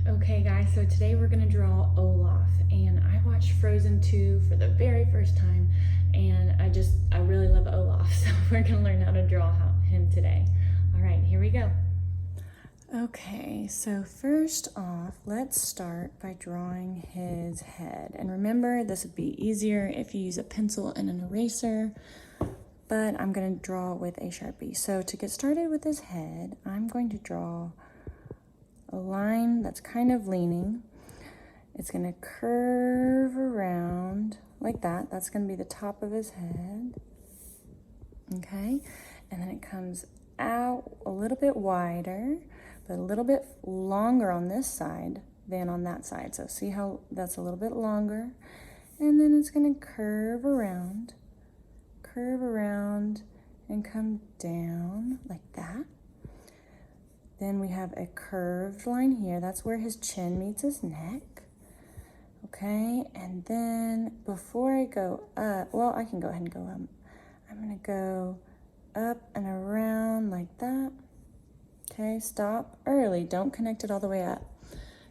Okay guys, so today we're gonna draw Olaf, and I watched Frozen 2 for the very first time, and I really love Olaf, so we're gonna learn how to draw him today. All right, here we go. Okay, so first off, let's start by drawing his head. And remember, this would be easier if you use a pencil and an eraser, but I'm gonna draw with a Sharpie. So to get started with his head, I'm going to draw a line that's kind of leaning. It's gonna curve around like that. That's gonna be the top of his head. Okay, and then it comes out a little bit wider, but a little bit longer on this side than on that side. So see how that's a little bit longer? And then it's gonna curve around, and come down like that. Then we have a curved line here. That's where his chin meets his neck. Okay, and then before I go up, well, I can go ahead and go up. I'm gonna go up and around like that. Okay, stop early. Don't connect it all the way up,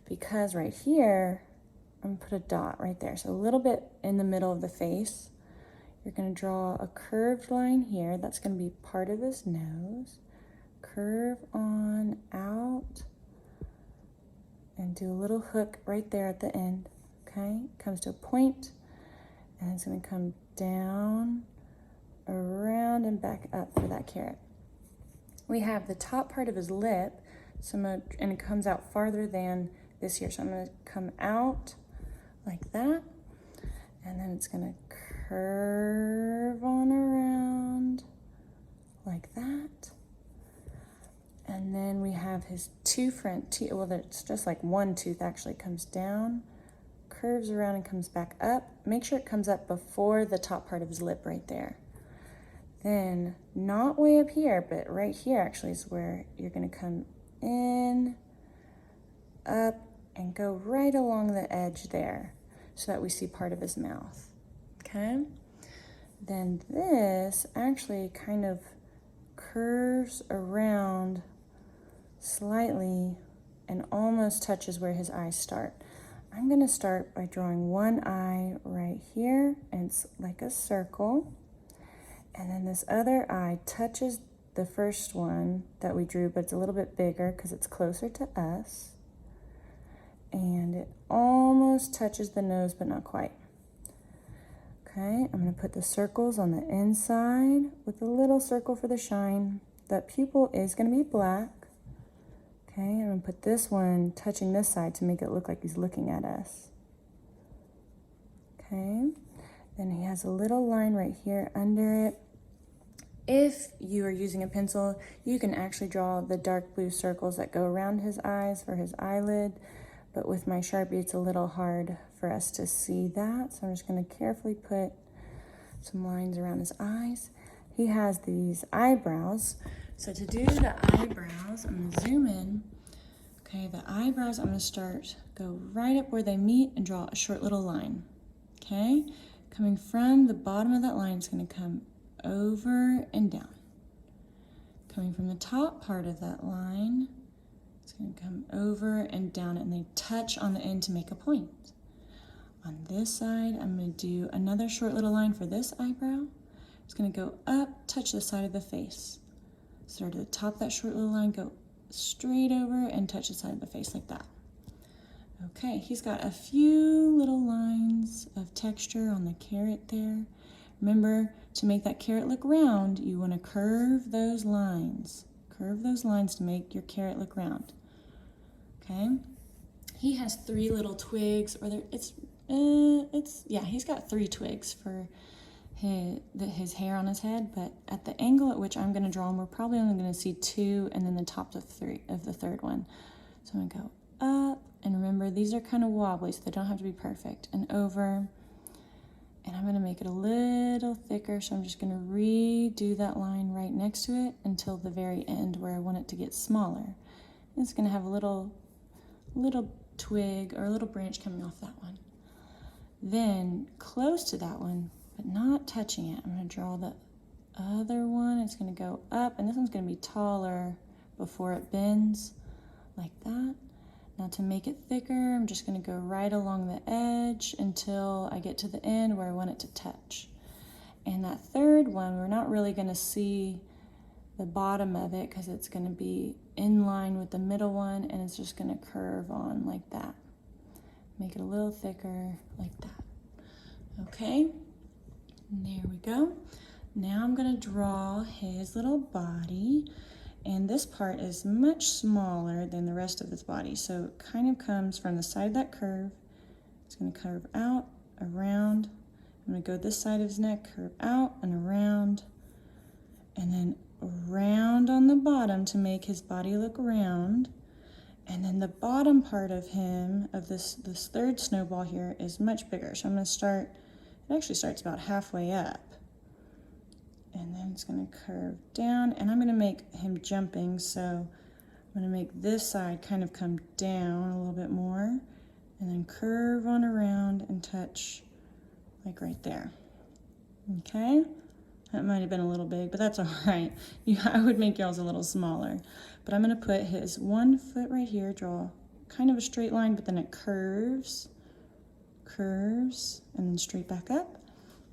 because right here, I'm gonna put a dot right there. So a little bit in the middle of the face. You're gonna draw a curved line here. That's gonna be part of his nose. Curve on out and do a little hook right there at the end. Okay, comes to a point, and it's going to come down, around, and back up for that carrot. We have the top part of his lip, and it comes out farther than this here. So I'm going to come out like that, and then it's going to curve on around like that. And then we have his two front teeth. Well, it's just like one tooth actually comes down, curves around, and comes back up. Make sure it comes up before the top part of his lip right there. Then, not way up here, but right here actually is where you're gonna come in, up, and go right along the edge there so that we see part of his mouth, okay? Then this actually kind of curves around slightly and almost touches where his eyes start. I'm gonna start by drawing one eye right here, and it's like a circle. And then this other eye touches the first one that we drew, but it's a little bit bigger because it's closer to us. And it almost touches the nose, but not quite. Okay, I'm gonna put the circles on the inside with a little circle for the shine. That pupil is gonna be black. Okay, I'm gonna put this one touching this side to make it look like he's looking at us. Okay, then he has a little line right here under it. If you are using a pencil, you can actually draw the dark blue circles that go around his eyes for his eyelid, but with my Sharpie, it's a little hard for us to see that, so I'm just gonna carefully put some lines around his eyes. He has these eyebrows. So to do the eyebrows, I'm gonna zoom in. Okay, the eyebrows, I'm gonna go right up where they meet and draw a short little line. Okay, coming from the bottom of that line, it's gonna come over and down. Coming from the top part of that line, it's gonna come over and down, and they touch on the end to make a point. On this side, I'm gonna do another short little line for this eyebrow. It's gonna go up, touch the side of the face. Start at the top of that short little line, go straight over and touch the side of the face like that. Okay, he's got a few little lines of texture on the carrot there. Remember, to make that carrot look round, you want to curve those lines. Curve those lines to make your carrot look round. Okay, he has three little twigs, or he's got 3 twigs for his hair on his head, but at the angle at which I'm going to draw him, we're probably only going to see 2 and then the top of the third one. So I'm going to go up, and remember, these are kind of wobbly, so they don't have to be perfect, and over, and I'm going to make it a little thicker, so I'm just going to redo that line right next to it until the very end where I want it to get smaller. And it's going to have a little twig or a little branch coming off that one. Then close to that one, but not touching it, I'm going to draw the other one. It's going to go up, and this one's going to be taller before it bends like that. Now to make it thicker, I'm just going to go right along the edge until I get to the end where I want it to touch. And that third one, we're not really going to see the bottom of it because it's going to be in line with the middle one, and it's just going to curve on like that. Make it a little thicker like that. Okay, and there we go. Now I'm going to draw his little body, and this part is much smaller than the rest of his body, so it kind of comes from the side of that curve. It's going to curve out, around. I'm going to go this side of his neck, curve out and around, and then round on the bottom to make his body look round. And then the bottom part of him, of this third snowball here, is much bigger. So I'm going to start, it actually starts about halfway up. And then it's going to curve down, and I'm going to make him jumping. So I'm going to make this side kind of come down a little bit more, and then curve on around and touch like right there. Okay? That might have been a little big, but that's all right. I would make yours a little smaller. But I'm going to put his one foot right here, draw kind of a straight line, but then it curves, and then straight back up.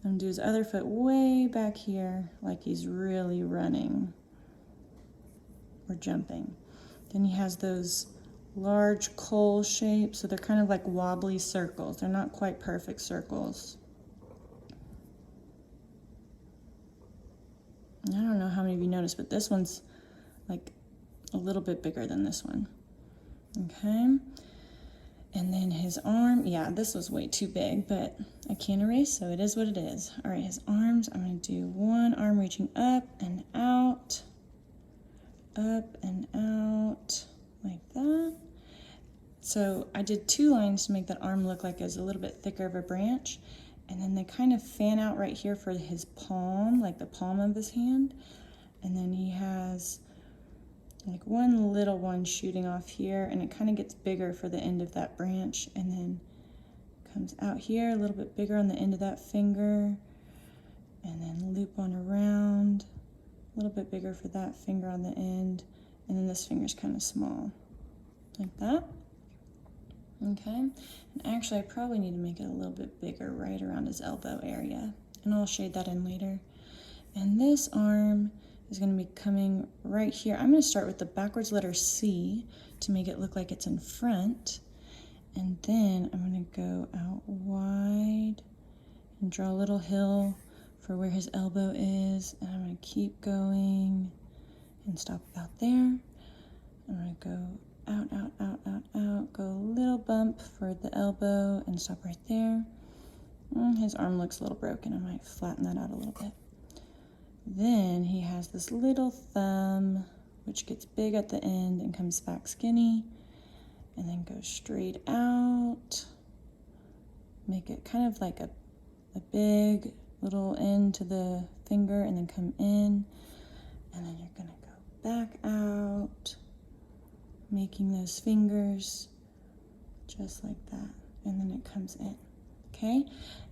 I'm going to do his other foot way back here, like he's really running or jumping. Then he has those large coal shapes, so they're kind of like wobbly circles. They're not quite perfect circles. I don't know how many of you noticed, but this one's like a little bit bigger than this one. Okay. And then his arm, yeah, this was way too big, but I can't erase, so it is what it is. All right, his arms, I'm going to do one arm reaching up and out, like that. So I did two lines to make that arm look like it's a little bit thicker of a branch. And then they kind of fan out right here for his palm, like the palm of his hand. And then he has like one little one shooting off here, and it kind of gets bigger for the end of that branch, and then comes out here a little bit bigger on the end of that finger, and then loop on around, a little bit bigger for that finger on the end, and then this finger's kind of small, like that. Okay, and actually I probably need to make it a little bit bigger right around his elbow area, and I'll shade that in later. And this arm is going to be coming right here. I'm going to start with the backwards letter C to make it look like it's in front, and then I'm going to go out wide and draw a little hill for where his elbow is, and I'm going to keep going and stop about there. I'm going to go out, go a little bump for the elbow and stop right there. His arm looks a little broken. I might flatten that out a little bit. Then he has this little thumb, which gets big at the end and comes back skinny, and then goes straight out. Make it kind of like a big little end to the finger, and then come in, and then you're gonna go back out, making those fingers just like that, and then it comes in. Okay,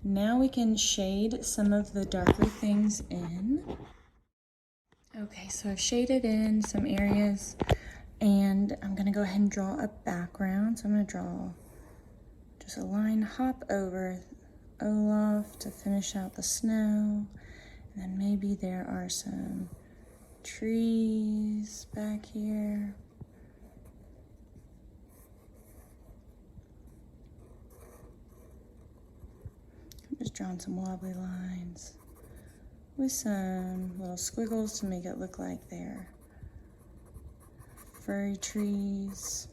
now we can shade some of the darker things in. Okay, so I've shaded in some areas, and I'm gonna go ahead and draw a background. So I'm gonna draw just a line, hop over Olaf to finish out the snow, and then maybe there are some trees back here. Just drawing some wobbly lines with some little squiggles to make it look like they're furry trees.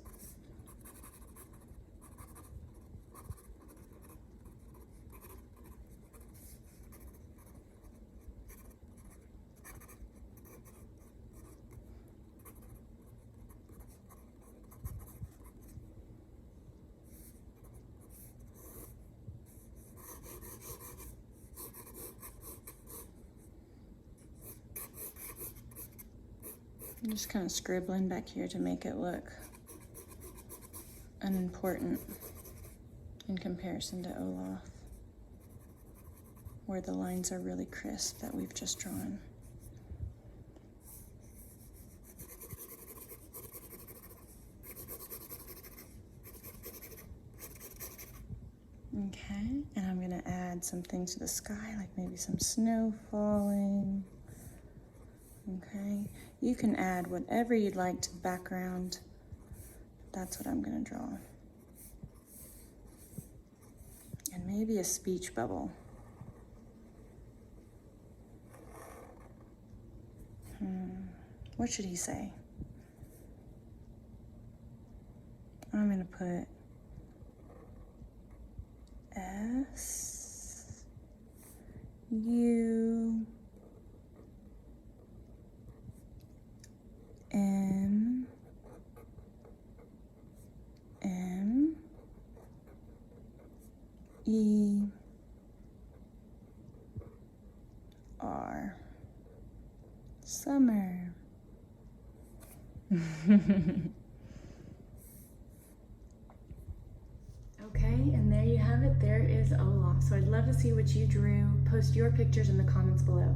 I'm just kind of scribbling back here to make it look unimportant in comparison to Olaf, where the lines are really crisp that we've just drawn. Okay, and I'm gonna add some things to the sky, like maybe some snow falling. Okay, you can add whatever you'd like to the background. That's what I'm gonna draw. And maybe a speech bubble. What should he say? I'm gonna put S U M M E R. Summer. Okay, and there you have it. There is Olaf. So I'd love to see what you drew. Post your pictures in the comments below.